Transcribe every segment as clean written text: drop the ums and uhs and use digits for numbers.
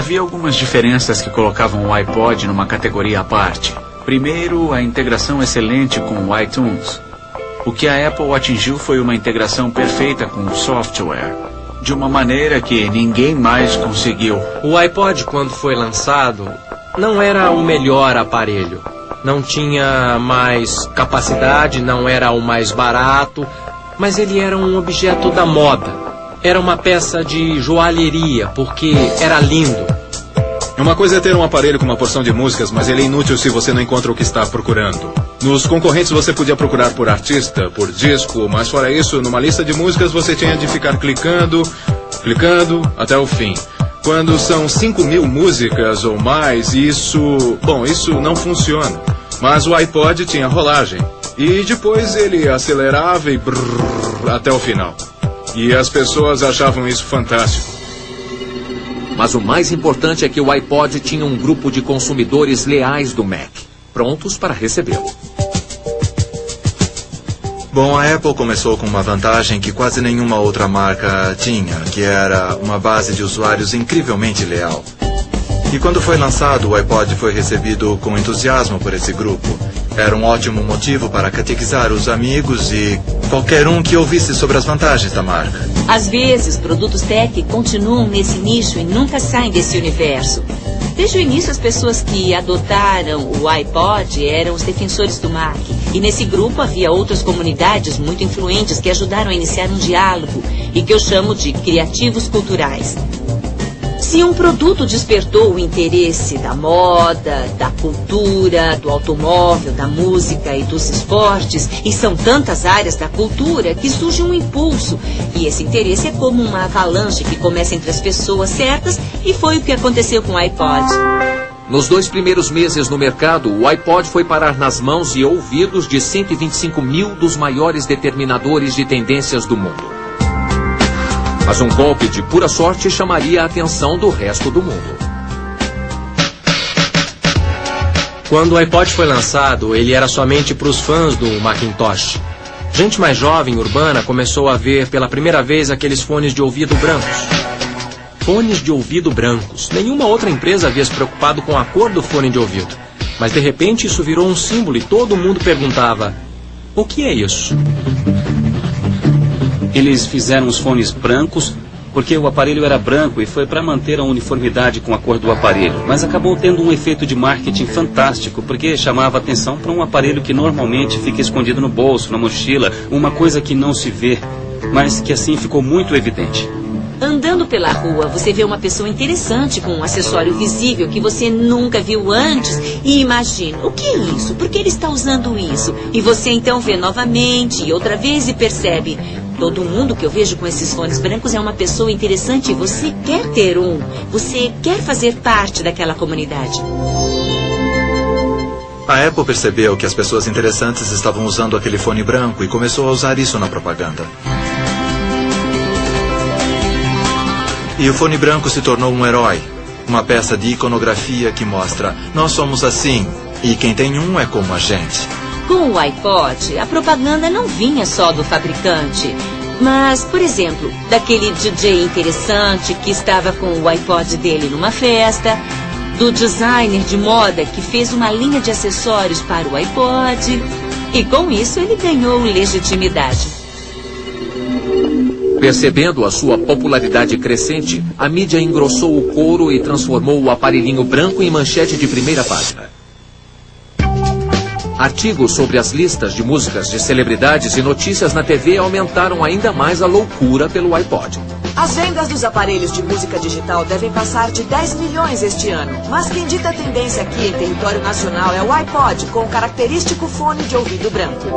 Havia algumas diferenças que colocavam o iPod numa categoria à parte. Primeiro, a integração excelente com o iTunes. O que a Apple atingiu foi uma integração perfeita com o software, de uma maneira que ninguém mais conseguiu. O iPod, quando foi lançado, não era o melhor aparelho. Não tinha mais capacidade, não era o mais barato, mas ele era um objeto da moda. Era uma peça de joalheria, porque era lindo. Uma coisa é ter um aparelho com uma porção de músicas, mas ele é inútil se você não encontra o que está procurando. Nos concorrentes você podia procurar por artista, por disco, mas fora isso, numa lista de músicas você tinha de ficar clicando até o fim. Quando são 5.000 músicas ou mais, isso não funciona. Mas o iPod tinha rolagem. E depois ele acelerava e até o final. E as pessoas achavam isso fantástico. Mas o mais importante é que o iPod tinha um grupo de consumidores leais do Mac, prontos para recebê-lo. Bom, a Apple começou com uma vantagem que quase nenhuma outra marca tinha, que era uma base de usuários incrivelmente leal. E quando foi lançado, o iPod foi recebido com entusiasmo por esse grupo. Era um ótimo motivo para catequizar os amigos e qualquer um que ouvisse sobre as vantagens da marca. Às vezes, produtos tech continuam nesse nicho e nunca saem desse universo. Desde o início, as pessoas que adotaram o iPod eram os defensores do Mac. E nesse grupo havia outras comunidades muito influentes que ajudaram a iniciar um diálogo e que eu chamo de criativos culturais. Se um produto despertou o interesse da moda, da cultura, do automóvel, da música e dos esportes, e são tantas áreas da cultura que surge um impulso. E esse interesse é como uma avalanche que começa entre as pessoas certas, e foi o que aconteceu com o iPod. Nos 2 primeiros meses no mercado, o iPod foi parar nas mãos e ouvidos de 125.000 dos maiores determinadores de tendências do mundo. Mas um golpe de pura sorte chamaria a atenção do resto do mundo. Quando o iPod foi lançado, ele era somente para os fãs do Macintosh. Gente mais jovem, urbana, começou a ver pela primeira vez aqueles fones de ouvido brancos. Fones de ouvido brancos. Nenhuma outra empresa havia se preocupado com a cor do fone de ouvido. Mas de repente isso virou um símbolo e todo mundo perguntava: o que é isso? Eles fizeram os fones brancos porque o aparelho era branco e foi para manter a uniformidade com a cor do aparelho. Mas acabou tendo um efeito de marketing fantástico, porque chamava atenção para um aparelho que normalmente fica escondido no bolso, na mochila, uma coisa que não se vê, mas que assim ficou muito evidente. Andando pela rua, você vê uma pessoa interessante com um acessório visível que você nunca viu antes e imagina, o que é isso? Por que ele está usando isso? E você então vê novamente e outra vez e percebe, todo mundo que eu vejo com esses fones brancos é uma pessoa interessante e você quer ter um. Você quer fazer parte daquela comunidade. A Apple percebeu que as pessoas interessantes estavam usando aquele fone branco e começou a usar isso na propaganda. E o fone branco se tornou um herói, uma peça de iconografia que mostra: nós somos assim, e quem tem um é como a gente. Com o iPod, a propaganda não vinha só do fabricante, mas, por exemplo, daquele DJ interessante que estava com o iPod dele numa festa, do designer de moda que fez uma linha de acessórios para o iPod, e com isso ele ganhou legitimidade. Percebendo a sua popularidade crescente, a mídia engrossou o couro e transformou o aparelhinho branco em manchete de primeira página. Artigos sobre as listas de músicas de celebridades e notícias na TV aumentaram ainda mais a loucura pelo iPod. As vendas dos aparelhos de música digital devem passar de 10 milhões este ano. Mas quem dita a tendência aqui em território nacional é o iPod, com o característico fone de ouvido branco.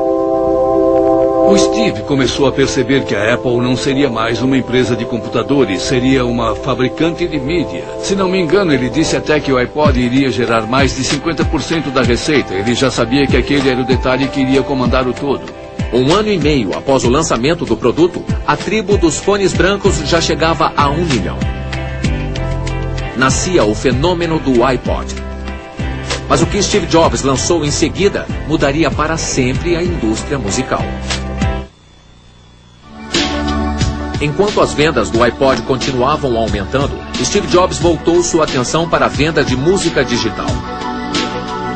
O Steve começou a perceber que a Apple não seria mais uma empresa de computadores, seria uma fabricante de mídia. Se não me engano, ele disse até que o iPod iria gerar mais de 50% da receita. Ele já sabia que aquele era o detalhe que iria comandar o todo. 1 ano e meio após o lançamento do produto, a tribo dos fones brancos já chegava a 1 milhão. Nascia o fenômeno do iPod. Mas o que Steve Jobs lançou em seguida mudaria para sempre a indústria musical. Enquanto as vendas do iPod continuavam aumentando, Steve Jobs voltou sua atenção para a venda de música digital.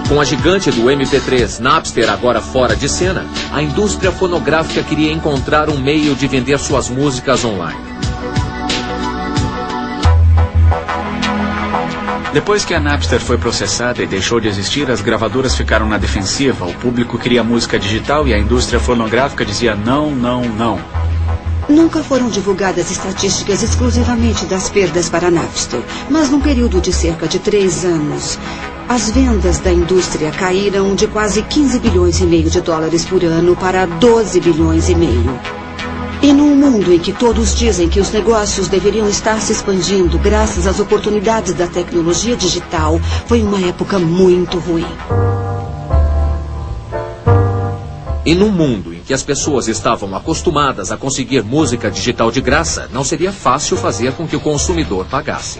Com a gigante do MP3 Napster agora fora de cena, a indústria fonográfica queria encontrar um meio de vender suas músicas online. Depois que a Napster foi processada e deixou de existir, as gravadoras ficaram na defensiva. O público queria música digital e a indústria fonográfica dizia não, não, não. Nunca foram divulgadas estatísticas exclusivamente das perdas para a Napster, mas num período de cerca de 3 anos, as vendas da indústria caíram de quase 15 bilhões e meio de dólares por ano para 12 bilhões e meio. E num mundo em que todos dizem que os negócios deveriam estar se expandindo graças às oportunidades da tecnologia digital, foi uma época muito ruim. E num mundo em que as pessoas estavam acostumadas a conseguir música digital de graça, não seria fácil fazer com que o consumidor pagasse.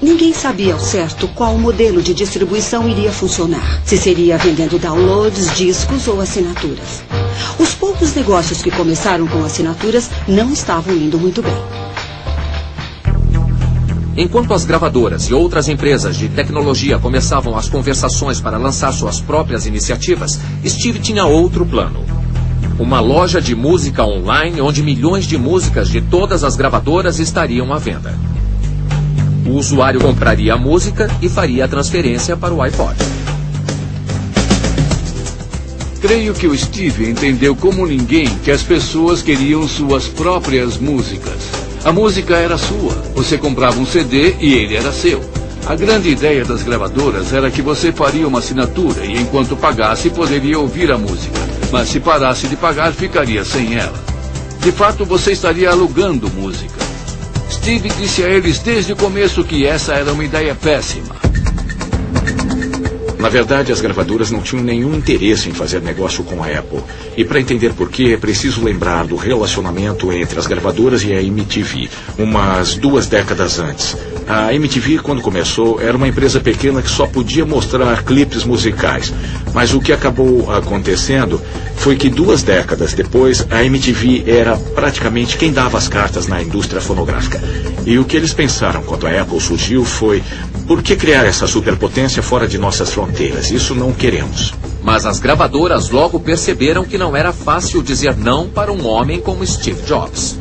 Ninguém sabia ao certo qual modelo de distribuição iria funcionar. Se seria vendendo downloads, discos ou assinaturas. Os poucos negócios que começaram com assinaturas não estavam indo muito bem. Enquanto as gravadoras e outras empresas de tecnologia começavam as conversações para lançar suas próprias iniciativas, Steve tinha outro plano. Uma loja de música online onde milhões de músicas de todas as gravadoras estariam à venda. O usuário compraria a música e faria a transferência para o iPod. Creio que o Steve entendeu como ninguém que as pessoas queriam suas próprias músicas. A música era sua. Você comprava um CD e ele era seu. A grande ideia das gravadoras era que você faria uma assinatura e enquanto pagasse poderia ouvir a música. Mas se parasse de pagar, ficaria sem ela. De fato, você estaria alugando música. Steve disse a eles desde o começo que essa era uma ideia péssima. Na verdade, as gravadoras não tinham nenhum interesse em fazer negócio com a Apple. E para entender por quê, é preciso lembrar do relacionamento entre as gravadoras e a MTV, umas 2 décadas antes. A MTV, quando começou, era uma empresa pequena que só podia mostrar clipes musicais. Mas o que acabou acontecendo foi que 2 décadas depois, a MTV era praticamente quem dava as cartas na indústria fonográfica. E o que eles pensaram quando a Apple surgiu foi: por que criar essa superpotência fora de nossas fronteiras? Isso não queremos. Mas as gravadoras logo perceberam que não era fácil dizer não para um homem como Steve Jobs.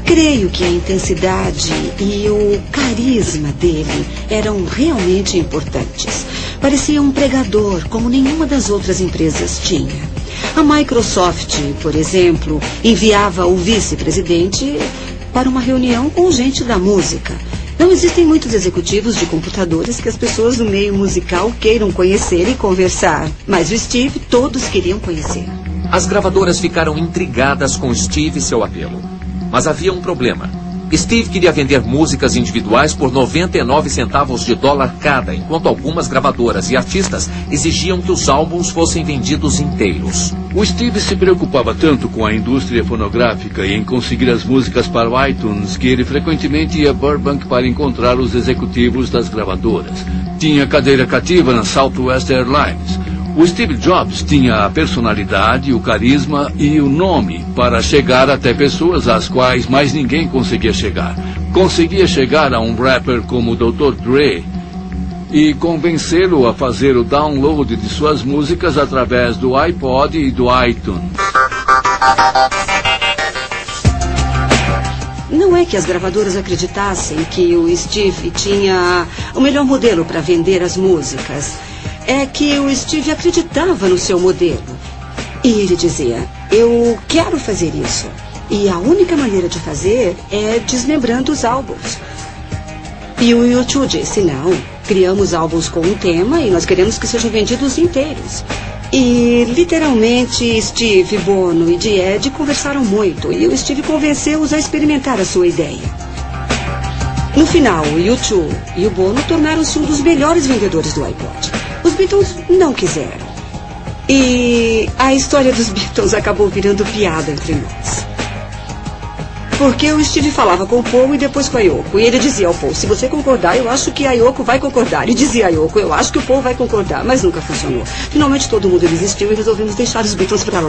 Creio que a intensidade e o carisma dele eram realmente importantes. Parecia um pregador, como nenhuma das outras empresas tinha. A Microsoft, por exemplo, enviava o vice-presidente para uma reunião com gente da música. Não existem muitos executivos de computadores que as pessoas do meio musical queiram conhecer e conversar. Mas o Steve todos queriam conhecer. As gravadoras ficaram intrigadas com Steve e seu apelo. Mas havia um problema. Steve queria vender músicas individuais por 99 centavos de dólar cada, enquanto algumas gravadoras e artistas exigiam que os álbuns fossem vendidos inteiros. O Steve se preocupava tanto com a indústria fonográfica e em conseguir as músicas para o iTunes que ele frequentemente ia a Burbank para encontrar os executivos das gravadoras. Tinha cadeira cativa na Southwest Airlines. O Steve Jobs tinha a personalidade, o carisma e o nome para chegar até pessoas às quais mais ninguém conseguia chegar. Conseguia chegar a um rapper como o Dr. Dre e convencê-lo a fazer o download de suas músicas através do iPod e do iTunes. Não é que as gravadoras acreditassem que o Steve tinha o melhor modelo para vender as músicas. É que o Steve acreditava no seu modelo. E ele dizia: eu quero fazer isso. E a única maneira de fazer é desmembrando os álbuns. E o U2 disse: não, criamos álbuns com um tema e nós queremos que sejam vendidos inteiros. E literalmente Steve, Bono e Ed conversaram muito. E o Steve convenceu-os a experimentar a sua ideia. No final, o U2 e o Bono tornaram-se um dos melhores vendedores do iPod. Os Beatles não quiseram. E a história dos Beatles acabou virando piada entre nós. Porque o Steve falava com o Paul e depois com a Yoko. E ele dizia ao Paul, se você concordar, eu acho que a Yoko vai concordar. E dizia a Yoko, eu acho que o Paul vai concordar. Mas nunca funcionou. Finalmente todo mundo desistiu e resolvemos deixar os Beatles pra lá.